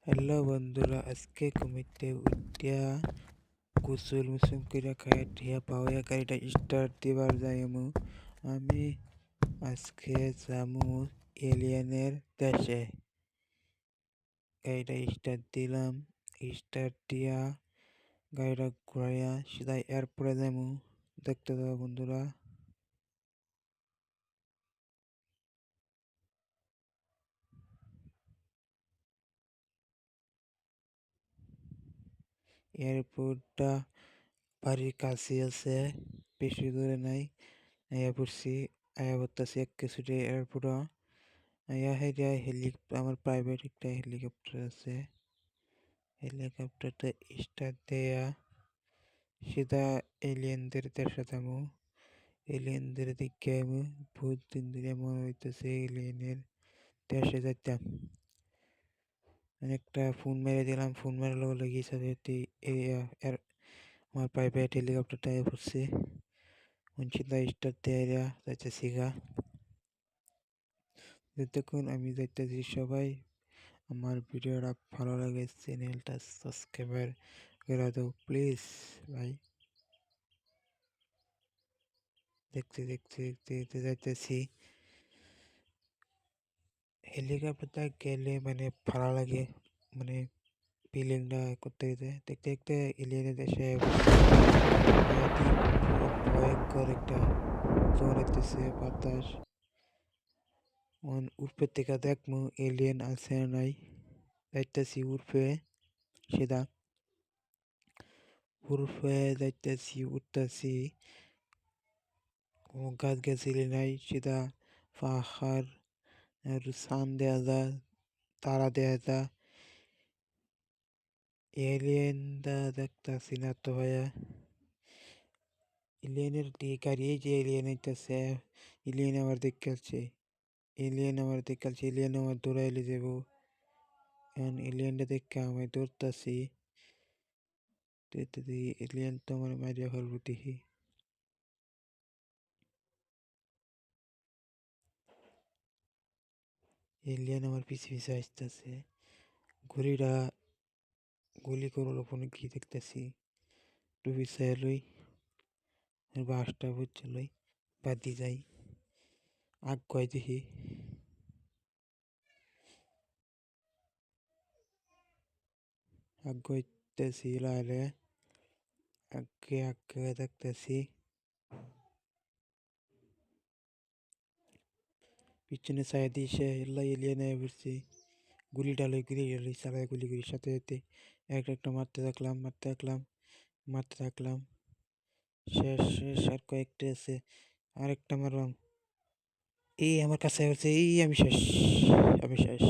Hello বন্ধুরা, আজকে ঘুমিতে উঠিয়া গোসল মুসুম কইরা খাইয়া ঠিয়া পাওয়া গাড়িটা স্টার্ট দিবার যাইমু। আমি আজকে যামু এলিয়েনের দেশে। গাড়িটা স্টার্ট দিলাম, স্টার্ট দিয়া গাড়িটা ঘুরাইয়া সিধা এয়ারপোর্টে যাইমু। দেখতে দাও বন্ধুরা। এয়ারপোর্টটা বাড়ির কাছে আছে, বেশি দূরে নাই। আয়া পড়ছি, আয়া পড়তাছি এক কিছুতে এয়ারপোর্ট। আয়া হেরিয়া আমার প্রাইভেট একটা হেলিকপ্টার আছে। হেলিকপ্টারটা স্টার্ট দেয়া সিধা এলিয়েনদের দেশে যাবো। এলিয়েনদের দিকে আমি বহুত দিন ধরে মনে হইতেছে এলিয়েনের দেশে যাইতাম। একটা ফোন মেরে দিলাম, ফোন মারার লগে লগে সাথে আমার প্রাইভেট হেলিকপ্টারটা পড়ছে। সিধা স্টার্ট দেয়া যাইতেছি গা। যতক্ষণ আমি যাইতেছি সবাই আমার ভিডিওটা ভালো লাগে চ্যানেলটা সাবস্ক্রাইবার করে দাও প্লিজ ভাই। দেখতে দেখতে দেখতে দেখতে যাইতেছি। হেলিকপ্টারটা গেলে মানে ভালো লাগে, মানে ফিলিংটা করতে যেতে দেখতে দেখতে এলিয়েনের দেশে ভয়ঙ্কর একটা জ্বর হইতেছে বাতাস। উর্ফের থেকে দেখমু এলিয়েন আছে না নাই। যাইতেছি উর্ফে সিধা, উর্ফে যাইতেছি উঠতেছি। কোনো গাছ গাছালি নাই, সিধা পাহাড় আর সান দেয়া যায়, তারা দেয়া যায়। এলিয়েনটা দেখতাছি না তো ভাইয়া। এলিয়েনের গাড়ি, এই যে এলিয়েন আইতাছে, এলিয়েন আমার দেখছে, এলিয়েন আমার দেখছে, এলিয়েন আমার দৌড়াইলে যাব। এখন এলিয়েনটা দেখে আমি দৌড়তাছি, এলিয়েন তো আমার মারিয়া ফেলবো দেখি। এলিয়েন আমার পিছে পিছে আসতেছে। ঘুড়িটা গুলি করলো ফোনে কি দেখতেছি, টুপি লই বাসটা বুঝছে লই বাদি যাই আগ কয় দেখি। আগাইতেছি লাইলে, আগে আগে দেখতেছি। পিছনে চাই দিয়েছে এল্লা এলিয়েন পড়ছি। গুলি চালায় গুলি গুলির সাথে সাথে একটা মারতে থাকলাম মারতে থাকলাম মারতে থাকলাম। শেষ শেষ আর কয়েকটা আছে, আরেকটা মারলাম। এই আমার কাছে আছে, এই আমি শেষ, আমি শেষ।